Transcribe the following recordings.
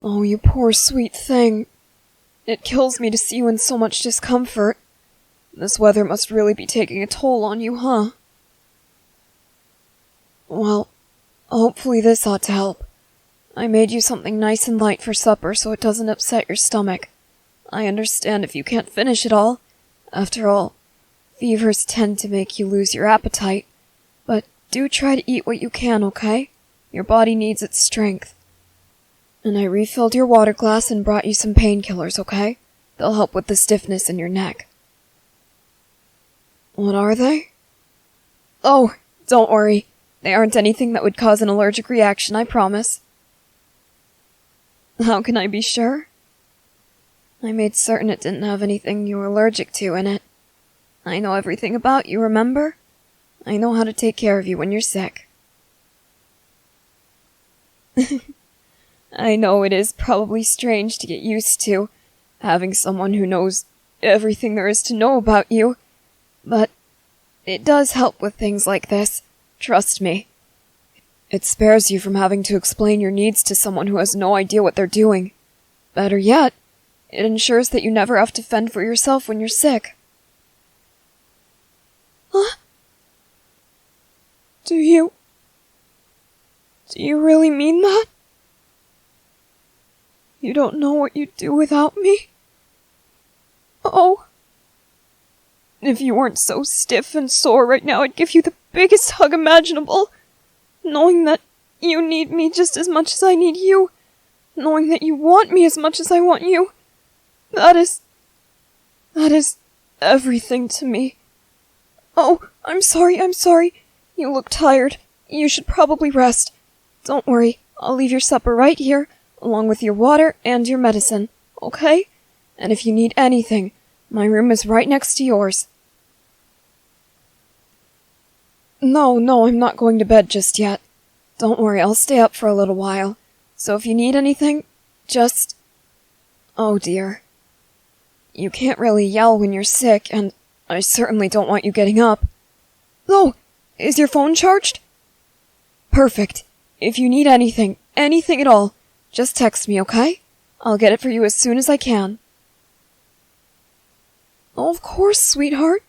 Oh, you poor sweet thing. It kills me to see you in so much discomfort. This weather must really be taking a toll on you, huh? Well, hopefully this ought to help. I made you something nice and light for supper so it doesn't upset your stomach. I understand if you can't finish it all. After all, fevers tend to make you lose your appetite. But do try to eat what you can, okay? Your body needs its strength. And I refilled your water glass and brought you some painkillers, okay? They'll help with the stiffness in your neck. What are they? Oh, don't worry. They aren't anything that would cause an allergic reaction, I promise. How can I be sure? I made certain it didn't have anything you were allergic to in it. I know everything about you, remember? I know how to take care of you when you're sick. I know it is probably strange to get used to, having someone who knows everything there is to know about you, but it does help with things like this, trust me. It spares you from having to explain your needs to someone who has no idea what they're doing. Better yet, it ensures that you never have to fend for yourself when you're sick. Huh? Do you really mean that? You don't know what you'd do without me? Oh. If you weren't so stiff and sore right now, I'd give you the biggest hug imaginable. Knowing that you need me just as much as I need you. Knowing that you want me as much as I want you. That is everything to me. Oh, I'm sorry. You look tired. You should probably rest. Don't worry, I'll leave your supper right here, along with your water and your medicine, okay? And if you need anything, my room is right next to yours. No, I'm not going to bed just yet. Don't worry, I'll stay up for a little while. So if you need anything, just... Oh dear. You can't really yell when you're sick, and I certainly don't want you getting up. Oh, is your phone charged? Perfect. If you need anything at all, just text me, okay? I'll get it for you as soon as I can. Oh, of course, sweetheart.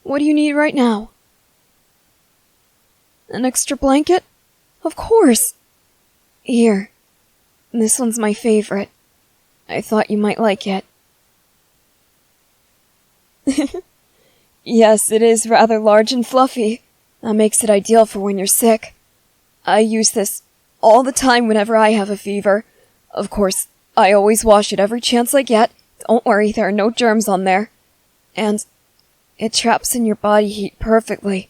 What do you need right now? An extra blanket? Of course. Here. This one's my favorite. I thought you might like it. Yes, it is rather large and fluffy. That makes it ideal for when you're sick. I use this all the time whenever I have a fever. Of course, I always wash it every chance I get. Don't worry, there are no germs on there. And it traps in your body heat perfectly.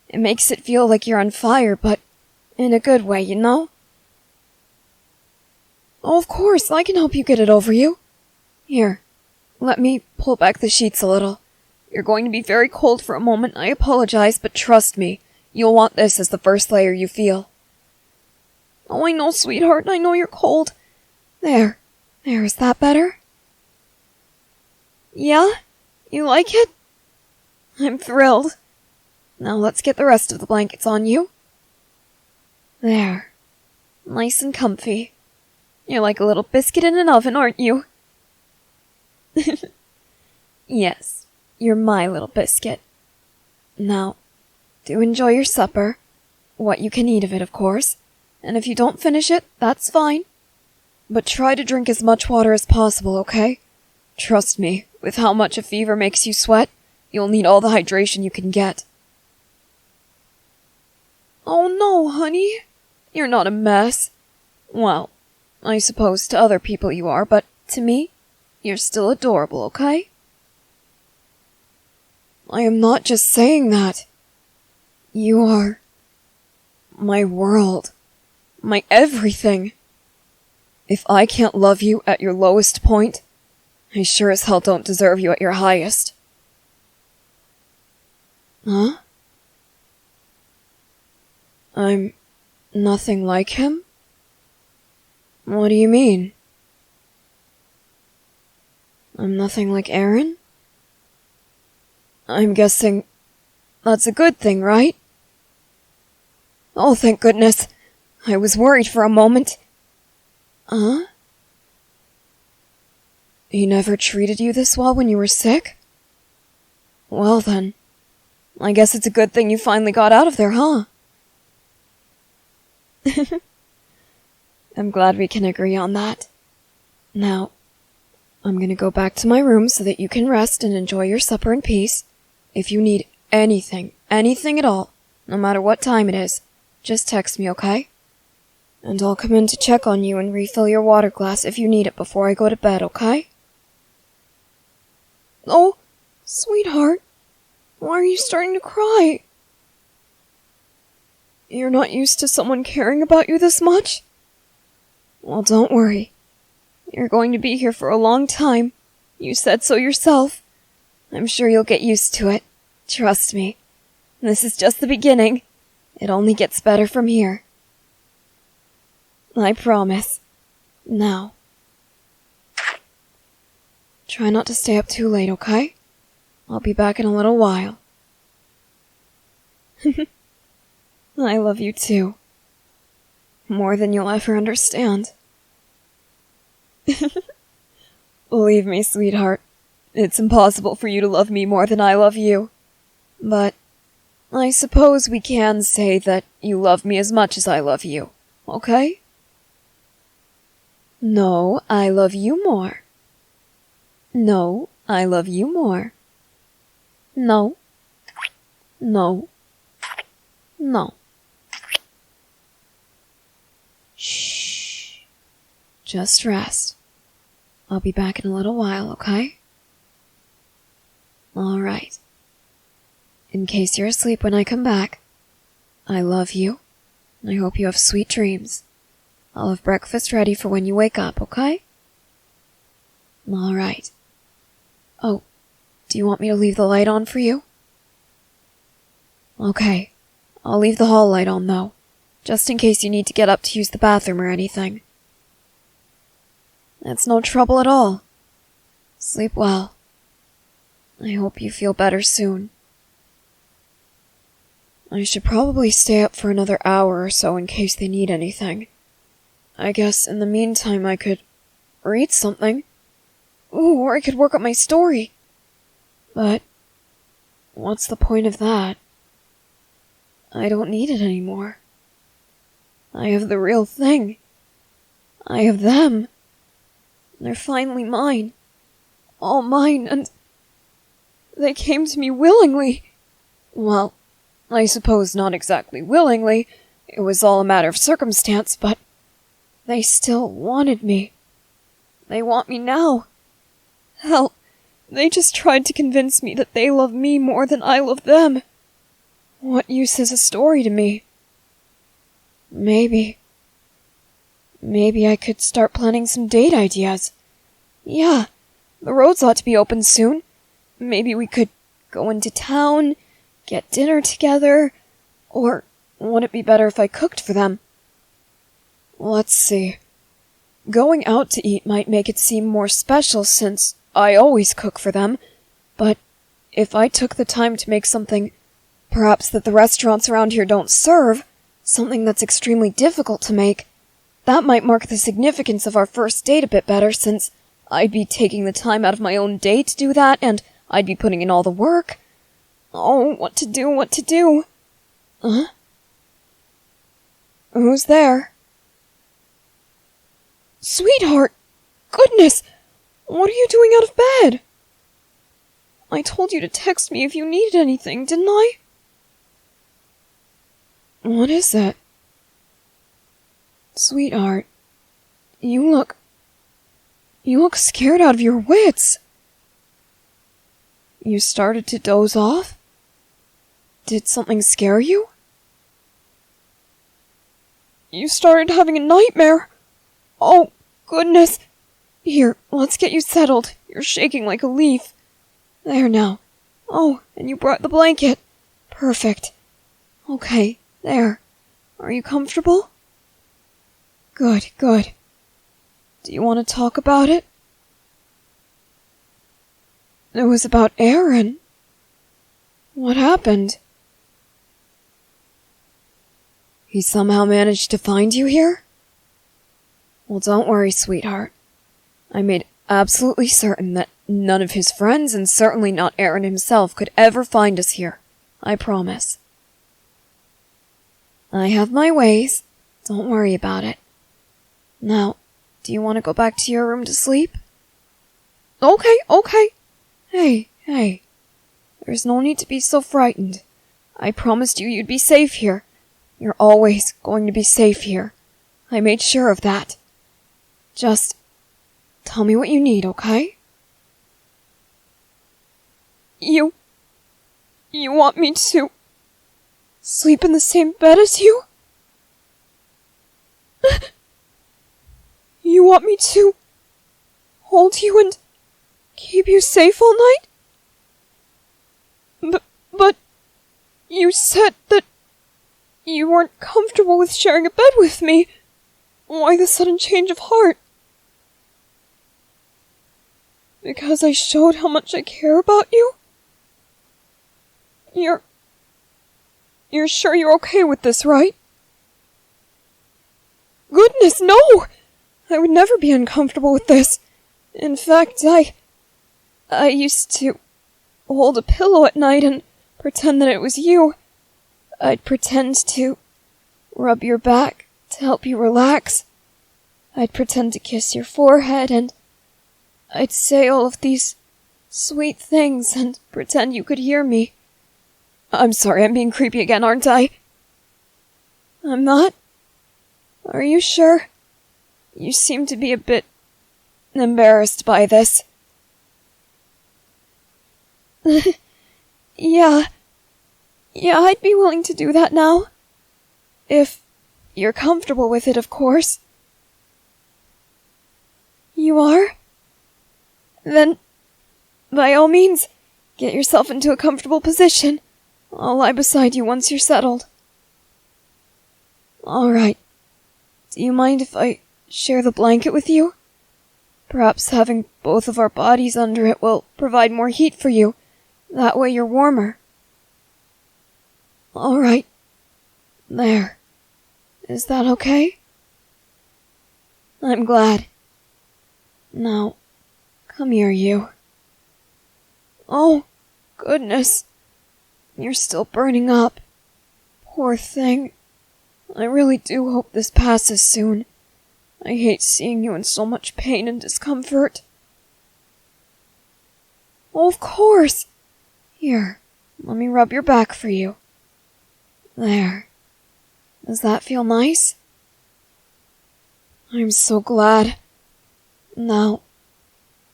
It makes it feel like you're on fire, but in a good way, you know? Oh, of course, I can help you get it over you. Here, let me pull back the sheets a little. You're going to be very cold for a moment, I apologize, but trust me, you'll want this as the first layer you feel. Oh, I know, sweetheart, I know you're cold. There, is that better? Yeah? You like it? I'm thrilled. Now let's get the rest of the blankets on you. There. Nice and comfy. You're like a little biscuit in an oven, aren't you? Yes, you're my little biscuit. Now, do enjoy your supper. What you can eat of it, of course. And if you don't finish it, that's fine. But try to drink as much water as possible, okay? Trust me, with how much a fever makes you sweat, you'll need all the hydration you can get. Oh no, honey. You're not a mess. Well, I suppose to other people you are, but to me, you're still adorable, okay? I am not just saying that. You are my world. My everything. If I can't love you at your lowest point, I sure as hell don't deserve you at your highest. Huh? I'm nothing like him? What do you mean? I'm nothing like Aaron? I'm guessing that's a good thing, right? Oh, thank goodness. I was worried for a moment. Huh? He never treated you this well when you were sick? Well then, I guess it's a good thing you finally got out of there, huh? I'm glad we can agree on that. Now, I'm gonna go back to my room so that you can rest and enjoy your supper in peace. If you need anything at all, no matter what time it is, just text me, okay? And I'll come in to check on you and refill your water glass if you need it before I go to bed, okay? Oh, sweetheart, why are you starting to cry? You're not used to someone caring about you this much? Well, don't worry. You're going to be here for a long time. You said so yourself. I'm sure you'll get used to it. Trust me. This is just the beginning. It only gets better from here. I promise. Now. Try not to stay up too late, okay? I'll be back in a little while. I love you too. More than you'll ever understand. Believe me, sweetheart, it's impossible for you to love me more than I love you. But I suppose we can say that you love me as much as I love you, okay? No, I love you more. No, I love you more. No. No. No. Shh. Just rest. I'll be back in a little while, okay? Alright. In case you're asleep when I come back, I love you, and I hope you have sweet dreams. I'll have breakfast ready for when you wake up, okay? Alright. Oh, do you want me to leave the light on for you? Okay. I'll leave the hall light on, though, just in case you need to get up to use the bathroom or anything. It's no trouble at all. Sleep well. I hope you feel better soon. I should probably stay up for another hour or so in case they need anything. I guess in the meantime I could read something. Ooh, or I could work up my story. But what's the point of that? I don't need it anymore. I have the real thing. I have them. They're finally mine. All mine, and they came to me willingly. Well, I suppose not exactly willingly. It was all a matter of circumstance, but they still wanted me. They want me now. Hell, they just tried to convince me that they love me more than I love them. What use is a story to me? Maybe I could start planning some date ideas. Yeah, the roads ought to be open soon. Maybe we could go into town, get dinner together, or would it be better if I cooked for them? Let's see. Going out to eat might make it seem more special since I always cook for them, but if I took the time to make something perhaps that the restaurants around here don't serve, something that's extremely difficult to make, that might mark the significance of our first date a bit better, since I'd be taking the time out of my own day to do that, and I'd be putting in all the work. Oh, what to do? Huh? Who's there? Sweetheart! Goodness! What are you doing out of bed? I told you to text me if you needed anything, didn't I? What is it? Sweetheart, you look scared out of your wits. You started to doze off? Did something scare you? You started having a nightmare. Oh, goodness. Here, let's get you settled. You're shaking like a leaf. There now. Oh, and you brought the blanket. Perfect. Okay, there. Are you comfortable? Good. Do you want to talk about it? It was about Aaron. What happened? He somehow managed to find you here? Well, don't worry, sweetheart. I made absolutely certain that none of his friends, and certainly not Aaron himself, could ever find us here. I promise. I have my ways. Don't worry about it. Now, do you want to go back to your room to sleep? Okay. Hey. There's no need to be so frightened. I promised you you'd be safe here. You're always going to be safe here. I made sure of that. Just tell me what you need, okay? You want me to sleep in the same bed as you? You want me to hold you and keep you safe all night? But you said that you weren't comfortable with sharing a bed with me. Why the sudden change of heart? Because I showed how much I care about you? You're sure you're okay with this, right? Goodness, no! I would never be uncomfortable with this. In fact, I used to hold a pillow at night and pretend that it was you. I'd pretend to rub your back to help you relax. I'd pretend to kiss your forehead, and I'd say all of these sweet things and pretend you could hear me. I'm sorry, I'm being creepy again, aren't I? I'm not? Are you sure? You seem to be a bit embarrassed by this. Yeah, I'd be willing to do that now. If you're comfortable with it, of course. You are? Then, by all means, get yourself into a comfortable position. I'll lie beside you once you're settled. Alright. Do you mind if I share the blanket with you? Perhaps having both of our bodies under it will provide more heat for you. That way you're warmer. Alright. There. Is that okay? I'm glad. Now, come here, you. Oh, goodness. You're still burning up. Poor thing. I really do hope this passes soon. I hate seeing you in so much pain and discomfort. Oh, of course. Here, let me rub your back for you. There. Does that feel nice? I'm so glad. Now,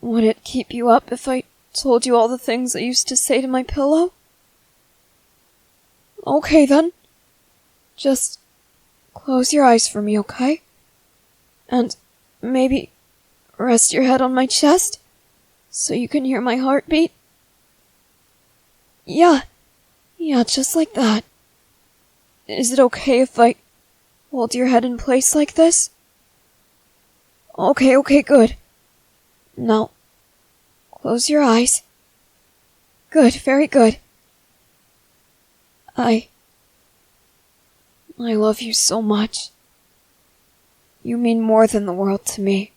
would it keep you up if I told you all the things I used to say to my pillow? Okay then. Just close your eyes for me, okay? And maybe rest your head on my chest so you can hear my heartbeat. Yeah, just like that. Is it okay if I hold your head in place like this? Okay, good. Now, close your eyes. Good, very good. I love you so much. You mean more than the world to me.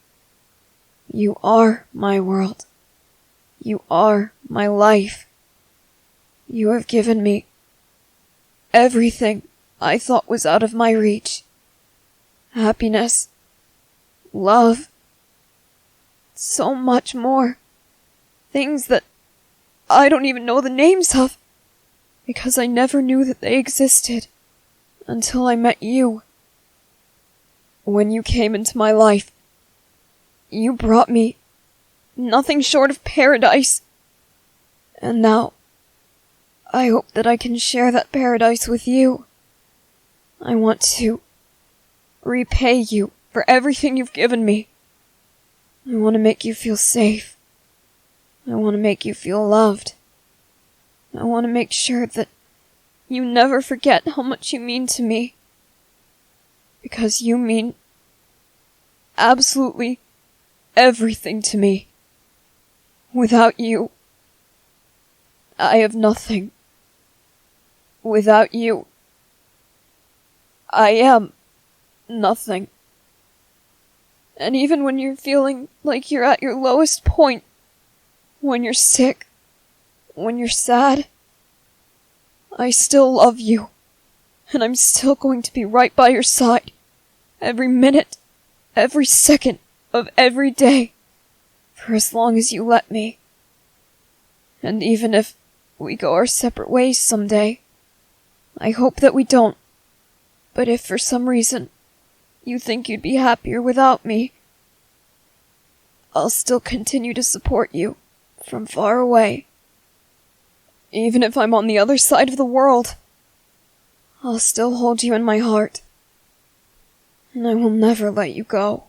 You are my world. You are my life. You have given me everything I thought was out of my reach. Happiness, love, so much more. Things that I don't even know the names of, because I never knew that they existed until I met you. When you came into my life, you brought me nothing short of paradise. And now, I hope that I can share that paradise with you. I want to repay you for everything you've given me. I want to make you feel safe. I want to make you feel loved. I want to make sure that you never forget how much you mean to me. Because you mean absolutely everything to me. Without you, I have nothing. Without you, I am nothing. And even when you're feeling like you're at your lowest point, when you're sick, when you're sad, I still love you. And I'm still going to be right by your side, every minute, every second of every day, for as long as you let me. And even if we go our separate ways someday, I hope that we don't, but if for some reason you think you'd be happier without me, I'll still continue to support you from far away. Even if I'm on the other side of the world, I'll still hold you in my heart, and I will never let you go.